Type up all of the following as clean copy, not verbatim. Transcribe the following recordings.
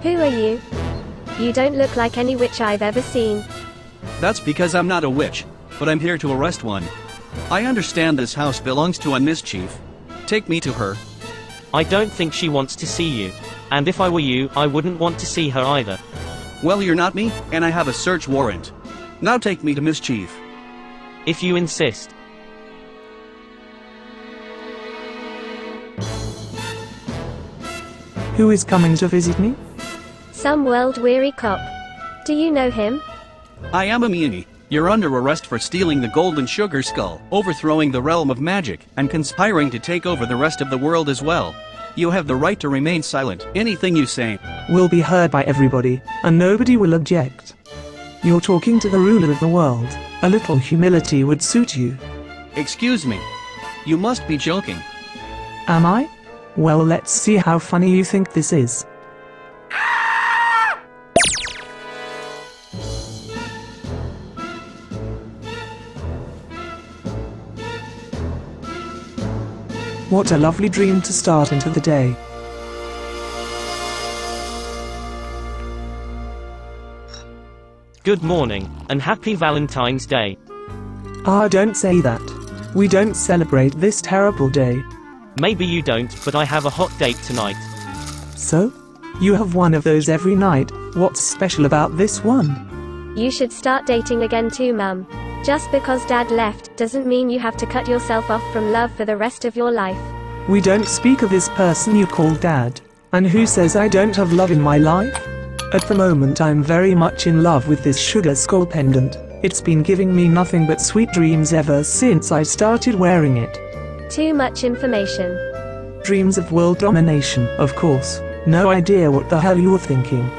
Who are you? You don't look like any witch I've ever seen. That's because I'm not a witch, but I'm here to arrest one. I understand this house belongs to a mischief. Take me to her. I don't think she wants to see you. And if I were you, I wouldn't want to see her either. Well, you're not me, and I have a search warrant. Now take me to mischief. If you insist. Who is coming to visit me? Some world-weary cop. Do you know him? I am Mammini. You're under arrest for stealing the golden sugar skull, overthrowing the realm of magic, and conspiring to take over the rest of the world as well. You have the right to remain silent. Anything you say Will be heard by everybody, and nobody will object. You're talking to the ruler of the world. A little humility would suit you. Excuse me. You must be joking. Am I? Well, let's see how funny you think this is. What a lovely dream to start into the day. Good morning, and happy Valentine's Day. Ah, don't say that. We don't celebrate this terrible day. Maybe you don't, but I have a hot date tonight. So? You have one of those every night. What's special about this one? You should start dating again too, Mum. Just because Dad left, doesn't mean you have to cut yourself off from love for the rest of your life. We don't speak of this person you call Dad. And who says I don't have love in my life? At the moment I'm very much in love with this sugar skull pendant. It's been giving me nothing but sweet dreams ever since I started wearing it. Too much information. Dreams of world domination, of course. No idea what the hell you were thinking.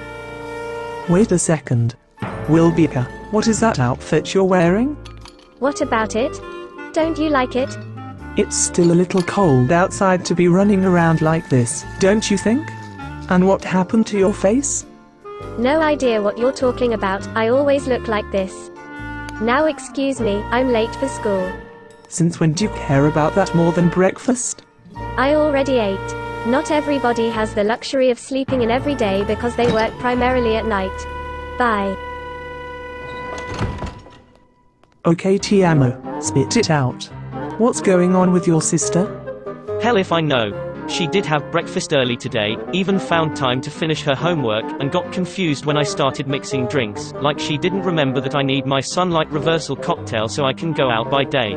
Wait a second. Wilbica, what is that outfit you're wearing? What about it? Don't you like it? It's still a little cold outside to be running around like this, don't you think? And what happened to your face? No idea what you're talking about, I always look like this. Now excuse me, I'm late for school. Since when do you care about that more than breakfast? I already ate. Not everybody has the luxury of sleeping in every day because they work primarily at night. Bye. Okay, Tiamo, spit it out. What's going on with your sister? Hell if I know. She did have breakfast early today, even found time to finish her homework, and got confused when I started mixing drinks, like she didn't remember that I need my sunlight reversal cocktail so I can go out by day.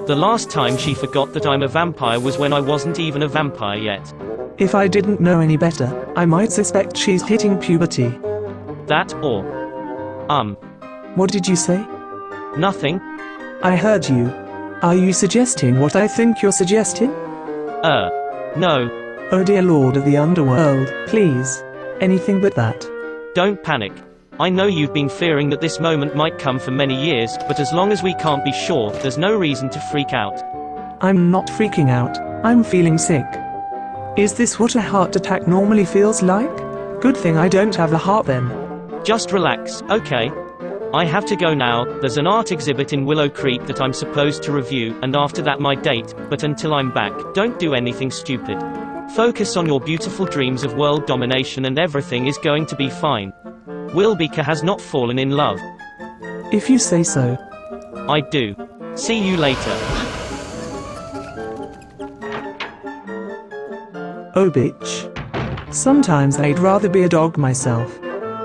The last time she forgot that I'm a vampire was when I wasn't even a vampire yet. If I didn't know any better, I might suspect she's hitting puberty. That, or... What did you say? Nothing. I heard you. Are you suggesting what I think you're suggesting? No. Oh dear Lord of the Underworld, please. Anything but that. Don't panic. I know you've been fearing that this moment might come for many years, but as long as we can't be sure, there's no reason to freak out. I'm not freaking out. I'm feeling sick. Is this what a heart attack normally feels like? Good thing I don't have a heart then. Just relax, okay? I have to go now. There's an art exhibit in Willow Creek that I'm supposed to review, and after that my date, but until I'm back, don't do anything stupid. Focus on your beautiful dreams of world domination and everything is going to be fine. Wilbica has not fallen in love. If you say so. I do. See you later. Oh bitch. Sometimes I'd rather be a dog myself.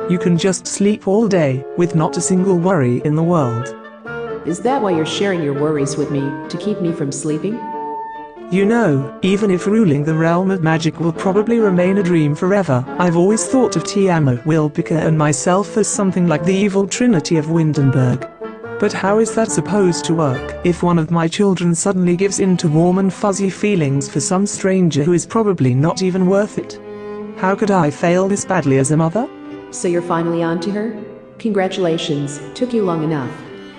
You can just sleep all day, with not a single worry in the world. Is that why you're sharing your worries with me, to keep me from sleeping? You know, even if ruling the realm of magic will probably remain a dream forever, I've always thought of Tiamo, Wilbica and myself as something like the evil trinity of Windenburg. But how is that supposed to work, if one of my children suddenly gives in to warm and fuzzy feelings for some stranger who is probably not even worth it? How could I fail this badly as a mother? So you're finally on to her? Congratulations, took you long enough.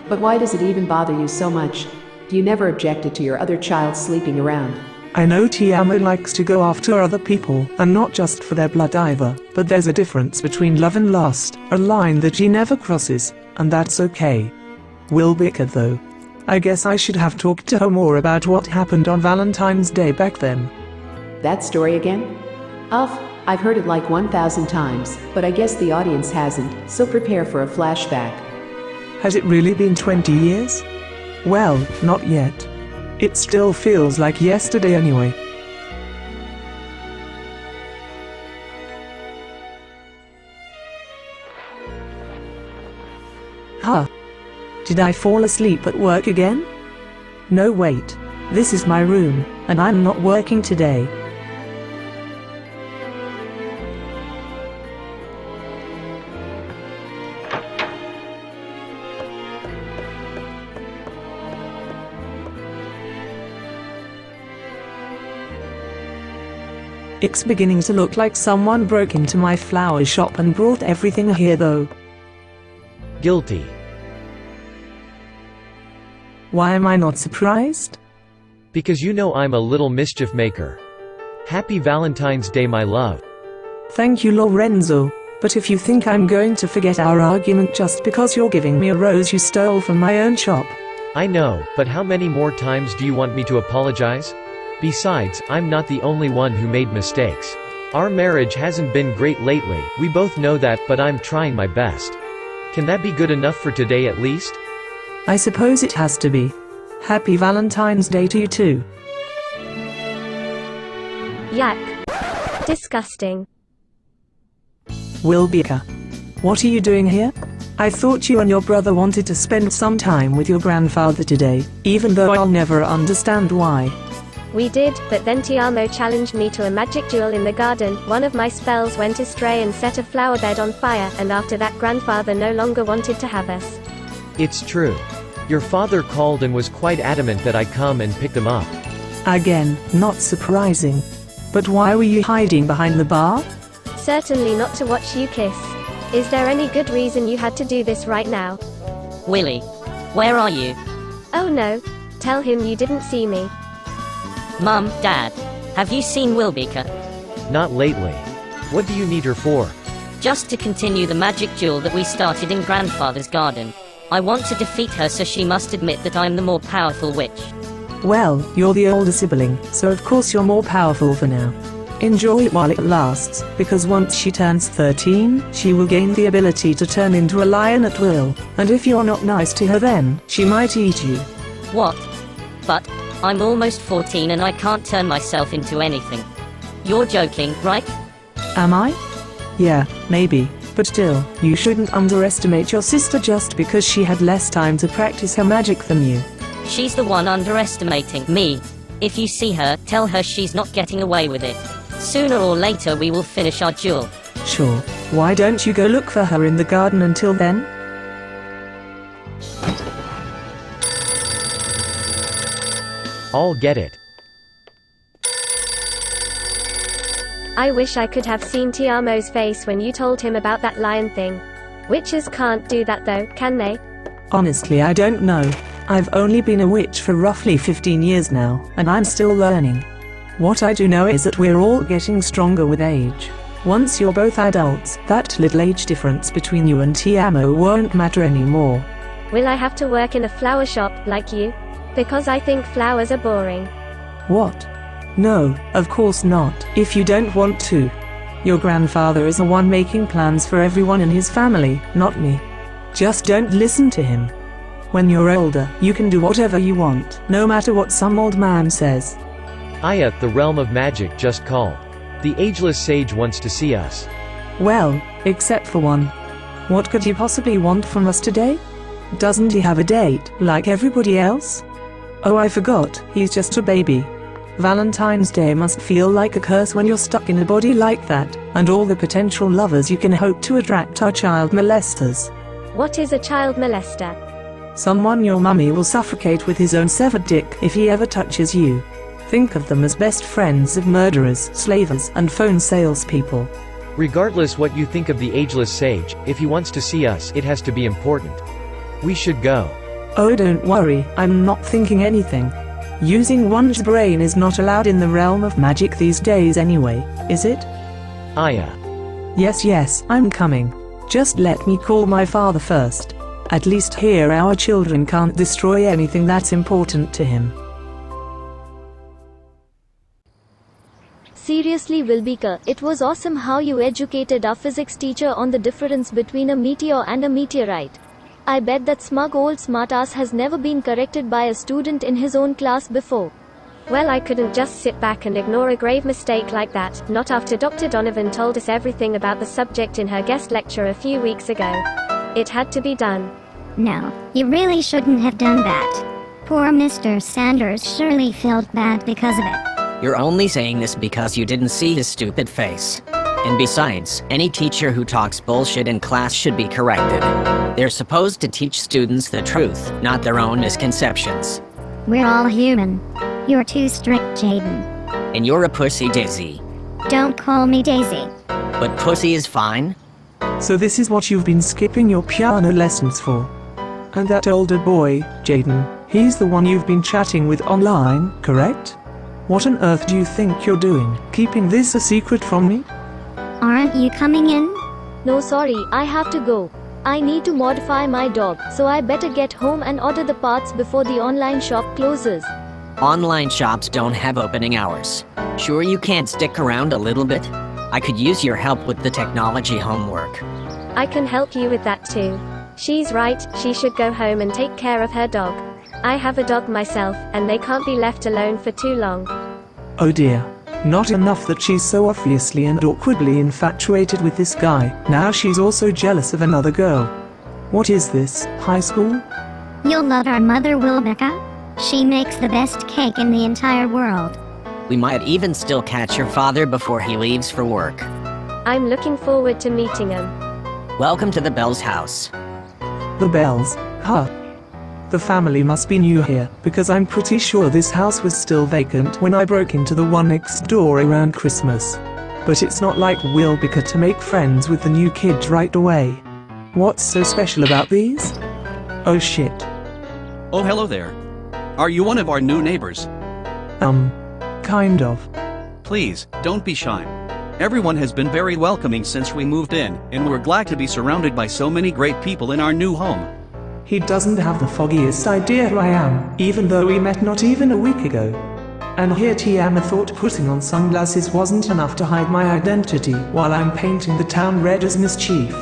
But why does it even bother you so much? You never objected to your other child sleeping around. I know Tiamo likes to go after other people, and not just for their blood either, but there's a difference between love and lust, a line that he never crosses, and that's okay. Wilbica though. I guess I should have talked to her more about what happened on Valentine's Day back then. That story again? I've heard it like 1,000 times, but I guess the audience hasn't, so prepare for a flashback. Has it really been 20 years? Well, not yet. It still feels like yesterday anyway. Huh. Did I fall asleep at work again? No, wait. This is my room, and I'm not working today. It's beginning to look like someone broke into my flower shop and brought everything here though. Guilty. Why am I not surprised? Because you know I'm a little mischief maker. Happy Valentine's Day, my love. Thank you, Lorenzo. But if you think I'm going to forget our argument just because you're giving me a rose you stole from my own shop. I know, but how many more times do you want me to apologize? Besides, I'm not the only one who made mistakes. Our marriage hasn't been great lately, we both know that, but I'm trying my best. Can that be good enough for today at least? I suppose it has to be. Happy Valentine's Day to you too. Yak. Disgusting. Wilbica. What are you doing here? I thought you and your brother wanted to spend some time with your grandfather today, even though I'll never understand why. We did, but then Tiamo challenged me to a magic duel in the garden. One of my spells went astray and set a flower bed on fire, and after that grandfather no longer wanted to have us. It's true. Your father called and was quite adamant that I come and pick them up. Again, not surprising. But why were you hiding behind the bar? Certainly not to watch you kiss. Is there any good reason you had to do this right now? Willy, where are you? Oh no. Tell him you didn't see me. Mum, Dad, have you seen Wilbica? Not lately. What do you need her for? Just to continue the magic duel that we started in Grandfather's garden. I want to defeat her, so she must admit that I'm the more powerful witch. Well, you're the older sibling, so of course you're more powerful for now. Enjoy it while it lasts, because once she turns 13, she will gain the ability to turn into a lion at will, and if you're not nice to her then, she might eat you. What? But I'm almost 14 and I can't turn myself into anything. You're joking, right? Am I? Yeah, maybe. But still, you shouldn't underestimate your sister just because she had less time to practice her magic than you. She's the one underestimating me. If you see her, tell her she's not getting away with it. Sooner or later we will finish our duel. Sure. Why don't you go look for her in the garden until then? I'll get it. I wish I could have seen Tiamo's face when you told him about that lion thing. Witches can't do that though, can they? Honestly, I don't know. I've only been a witch for roughly 15 years now, and I'm still learning. What I do know is that we're all getting stronger with age. Once you're both adults, that little age difference between you and Tiamo won't matter anymore. Will I have to work in a flower shop like you? Because I think flowers are boring. What? No, of course not, if you don't want to. Your grandfather is the one making plans for everyone in his family, not me. Just don't listen to him. When you're older, you can do whatever you want, no matter what some old man says. Aya, the realm of magic just called. The Ageless Sage wants to see us. Well, except for one. What could he possibly want from us today? Doesn't he have a date, like everybody else? Oh, I forgot, he's just a baby. Valentine's Day must feel like a curse when you're stuck in a body like that, and all the potential lovers you can hope to attract are child molesters. What is a child molester? Someone your mummy will suffocate with his own severed dick if he ever touches you. Think of them as best friends of murderers, slavers, and phone salespeople. Regardless what you think of the Ageless Sage, if he wants to see us, it has to be important. We should go. Oh, don't worry, I'm not thinking anything. Using one's brain is not allowed in the realm of magic these days anyway, is it? Aya. Yes, I'm coming. Just let me call my father first. At least here our children can't destroy anything that's important to him. Series seriously, Wilbica, it was awesome how you educated our physics teacher on the difference between a meteor and a meteorite. I bet that smug old smartass has never been corrected by a student in his own class before. Well, I couldn't just sit back and ignore a grave mistake like that, not after Dr. Donovan told us everything about the subject in her guest lecture a few weeks ago. It had to be done. No, you really shouldn't have done that. Poor Mr. Sanders surely felt bad because of it. You're only saying this because you didn't see his stupid face. And besides, any teacher who talks bullshit in class should be corrected. They're supposed to teach students the truth, not their own misconceptions. We're all human. You're too strict, Jaden. And you're a pussy, Daisy. Don't call me Daisy. But pussy is fine? So this is what you've been skipping your piano lessons for. And that older boy, Jaden, he's the one you've been chatting with online, correct? What on earth do you think you're doing, keeping this a secret from me? Aren't you coming in? No, sorry, I have to go. I need to modify my dog, so I better get home and order the parts before the online shop closes. Online shops don't have opening hours. Sure you can't stick around a little bit? I could use your help with the technology homework. I can help you with that too. She's right, she should go home and take care of her dog. I have a dog myself, and they can't be left alone for too long. Oh dear. Not enough that she's so obviously and awkwardly infatuated with this guy, now she's also jealous of another girl. What is this, high school? You'll love our mother, Wilbica. She makes the best cake in the entire world. We might even still catch your father before he leaves for work. I'm looking forward to meeting him. Welcome to the Bell's house. The Bells, huh? The family must be new here, because I'm pretty sure this house was still vacant when I broke into the one next door around Christmas. But it's not like Wilbica to make friends with the new kids right away. What's so special about these? Oh shit. Oh, hello there. Are you one of our new neighbors? Kind of. Please, don't be shy. Everyone has been very welcoming since we moved in, and we're glad to be surrounded by so many great people in our new home. He doesn't have the foggiest idea who I am, even though we met not even a week ago. And here Tiamo thought putting on sunglasses wasn't enough to hide my identity while I'm painting the town red as mischief.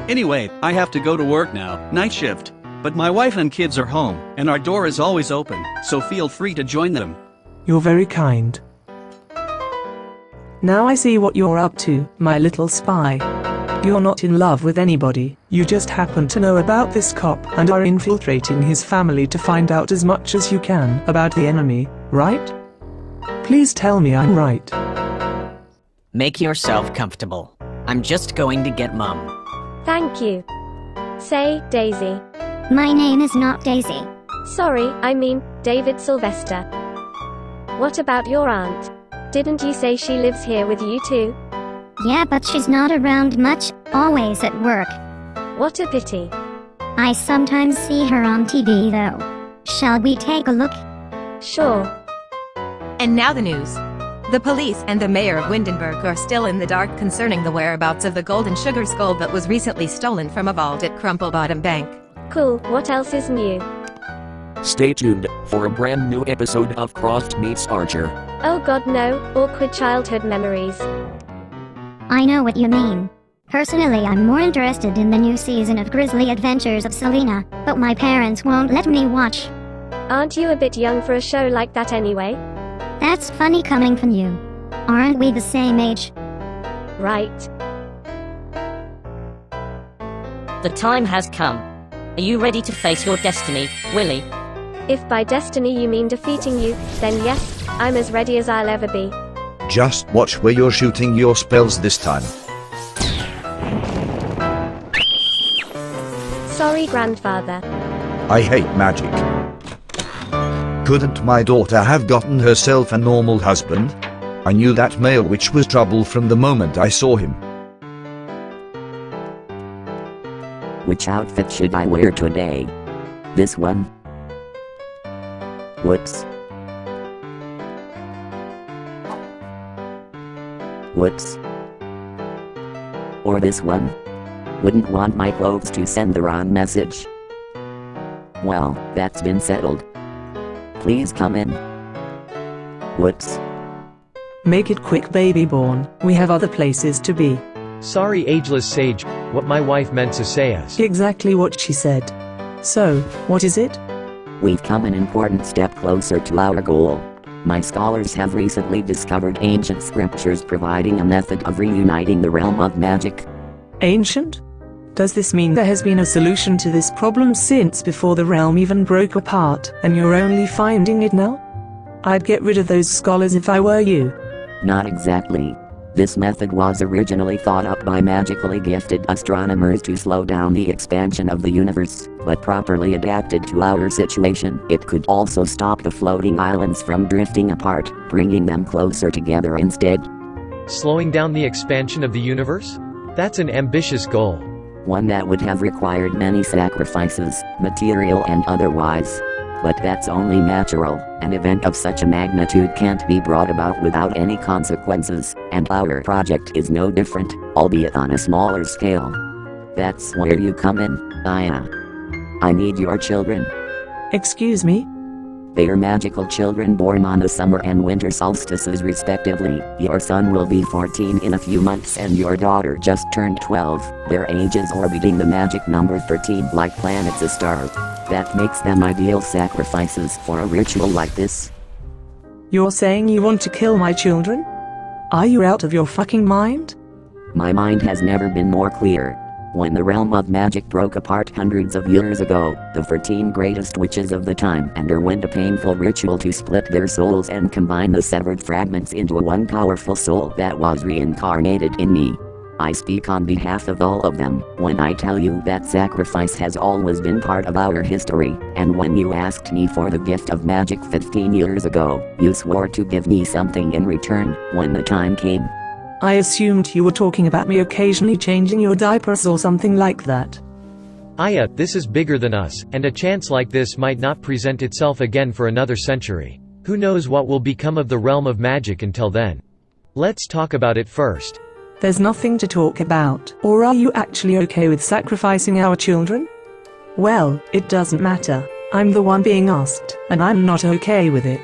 Anyway, I have to go to work now, night shift. But my wife and kids are home, and our door is always open, so feel free to join them. You're very kind. Now I see what you're up to, my little spy. You're not in love with anybody, you just happen to know about this cop and are infiltrating his family to find out as much as you can about the enemy, right? Please tell me I'm right. Make yourself comfortable. I'm just going to get Mum. Thank you. Say, Daisy. My name is not Daisy. Sorry, I mean, David Sylvester. What about your aunt? Didn't you say she lives here with you too? Yeah, but she's not around much, always at work. What a pity. I sometimes see her on TV though. Shall we take a look? Sure. And now the news. The police and the mayor of Windenburg are still in the dark concerning the whereabouts of the golden sugar skull that was recently stolen from a vault at Crumplebottom Bank. Cool, what else is new? Stay tuned for a brand new episode of Croft Meets Archer. Oh god no, awkward childhood memories. I know what you mean. Personally, I'm more interested in the new season of Grisly Adventures of Selena, but my parents won't let me watch. Aren't you a bit young for a show like that anyway? That's funny coming from you. Aren't we the same age? Right. The time has come. Are you ready to face your destiny, Willie? If by destiny you mean defeating you, then yes, I'm as ready as I'll ever be. Just watch where you're shooting your spells this time. Sorry, grandfather. I hate magic. Couldn't my daughter have gotten herself a normal husband? I knew that male witch was trouble from the moment I saw him. Which outfit should I wear today? This one? Whoops. Whoops. Or this one? Wouldn't want my clothes to send the wrong message. Well, that's been settled. Please come in. Whoops. Make it quick, baby born. We have other places to be. Sorry, Ageless Sage, what my wife meant to say is exactly what she said. So, what is it? We've come an important step closer to our goal. My scholars have recently discovered ancient scriptures providing a method of reuniting the realm of magic. Ancient? Does this mean there has been a solution to this problem since before the realm even broke apart, and you're only finding it now? I'd get rid of those scholars if I were you. Not exactly. This method was originally thought up by magically gifted astronomers to slow down the expansion of the universe, but properly adapted to our situation, it could also stop the floating islands from drifting apart, bringing them closer together instead. Slowing down the expansion of the universe? That's an ambitious goal. One that would have required many sacrifices, material and otherwise. But that's only natural. An event of such a magnitude can't be brought about without any consequences, and our project is no different, albeit on a smaller scale. That's where you come in, Aya. I need your children. Excuse me? They are magical children born on the summer and winter solstices respectively. Your son will be 14 in a few months and your daughter just turned 12. Their ages orbiting the magic number 13 like planets astar. That makes them ideal sacrifices for a ritual like this. You're saying you want to kill my children? Are you out of your fucking mind? My mind has never been more clear. When the realm of magic broke apart hundreds of years ago, the 13 greatest witches of the time underwent a painful ritual to split their souls and combine the severed fragments into one powerful soul that was reincarnated in me. I speak on behalf of all of them when I tell you that sacrifice has always been part of our history, and when you asked me for the gift of magic 15 years ago, you swore to give me something in return when the time came. I assumed you were talking about me occasionally changing your diapers or something like that. Aya, this is bigger than us, and a chance like this might not present itself again for another century. Who knows what will become of the realm of magic until then? Let's talk about it first. There's nothing to talk about. Or are you actually okay with sacrificing our children? Well, it doesn't matter. I'm the one being asked, and I'm not okay with it.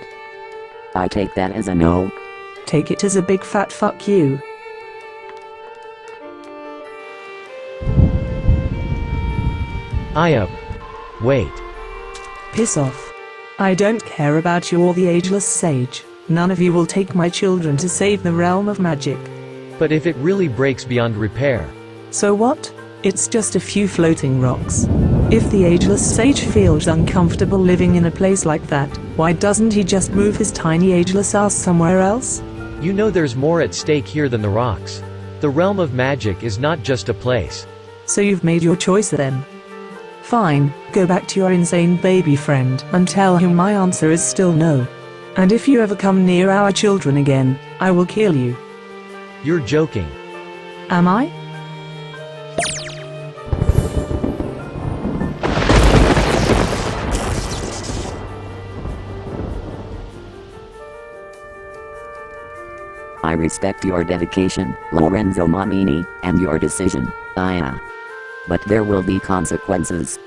I take that as a no. Take it as a big fat fuck you. Aya. Wait. Piss off. I don't care about you or the Ageless Sage. None of you will take my children to save the realm of magic. But if it really breaks beyond repair? So what? It's just a few floating rocks. If the Ageless Sage feels uncomfortable living in a place like that, why doesn't he just move his tiny ageless ass somewhere else? You know there's more at stake here than the rocks. The realm of magic is not just a place. So you've made your choice then? Fine, go back to your insane baby friend and tell him my answer is still no. And if you ever come near our children again, I will kill you. You're joking. Am I? I respect your dedication, Lorenzo Mammini, and your decision, Aya. But there will be consequences.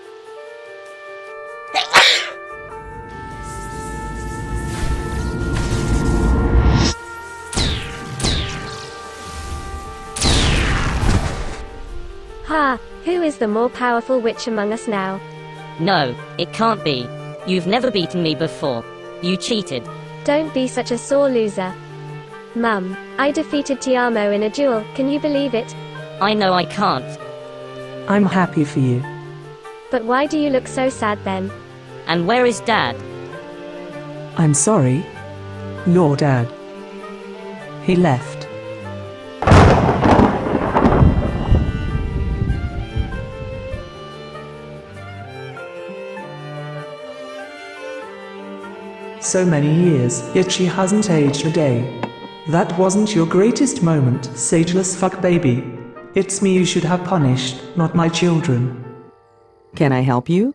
Ha! Who is the more powerful witch among us now? No, it can't be. You've never beaten me before. You cheated. Don't be such a sore loser. Mum, I defeated Tiamo in a duel, can you believe it? I know I can't. I'm happy for you. But why do you look so sad then? And where is Dad? I'm sorry. Your dad. He left. So many years, yet she hasn't aged a day. That wasn't your greatest moment, sageless fuck baby. It's me you should have punished, not my children. Can I help you?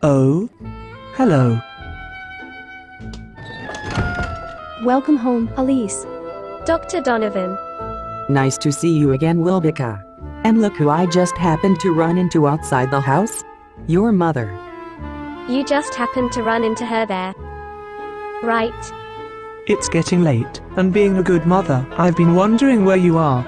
Oh? Hello. Welcome home, Elise. Dr. Donovan. Nice to see you again, Wilbica. And look who I just happened to run into outside the house. Your mother. You just happened to run into her there. Right. It's getting late, and being a good mother, I've been wondering where you are.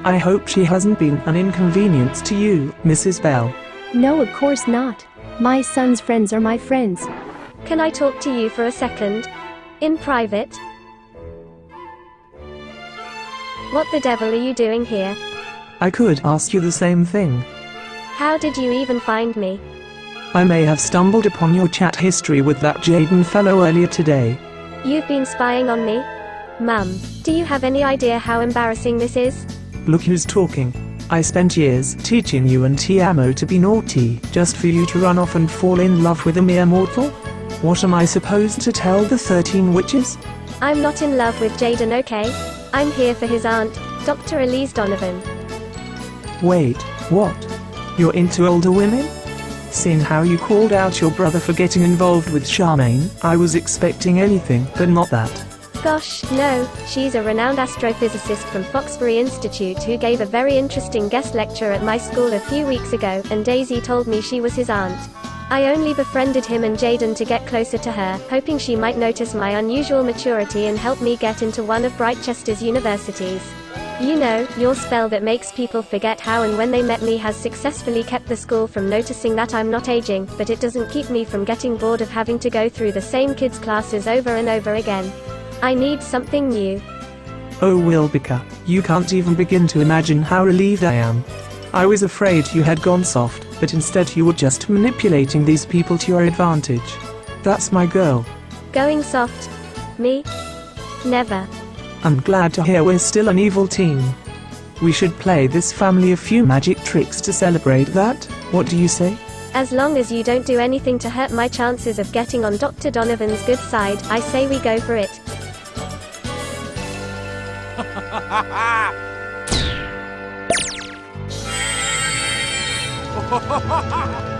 I hope she hasn't been an inconvenience to you, Mrs. Bell. No, of course not. My son's friends are my friends. Can I talk to you for a second? In private? What the devil are you doing here? I could ask you the same thing. How did you even find me? I may have stumbled upon your chat history with that Jaden fellow earlier today. You've been spying on me? Mum, do you have any idea how embarrassing this is? Look who's talking. I spent years teaching you and Tiamo to be naughty, just for you to run off and fall in love with a mere mortal? What am I supposed to tell the 13 witches? I'm not in love with Jaden, okay? I'm here for his aunt, Dr. Elise Donovan. Wait, what? You're into older women? Seeing how you called out your brother for getting involved with Charmaine, I was expecting anything but not that. Gosh, no, she's a renowned astrophysicist from Foxbury Institute who gave a very interesting guest lecture at my school a few weeks ago, and Daisy told me she was his aunt. I only befriended him and Jaden to get closer to her, hoping she might notice my unusual maturity and help me get into one of Brightchester's universities. You know, your spell that makes people forget how and when they met me has successfully kept the school from noticing that I'm not aging, but it doesn't keep me from getting bored of having to go through the same kids' classes over and over again. I need something new. Oh Wilbica, you can't even begin to imagine how relieved I am. I was afraid you had gone soft, but instead you were just manipulating these people to your advantage. That's my girl. Going soft? Me? Never. I'm glad to hear we're still an evil team. We should play this family a few magic tricks to celebrate that, what do you say? As long as you don't do anything to hurt my chances of getting on Dr. Donovan's good side, I say we go for it. Ha ha ha ha!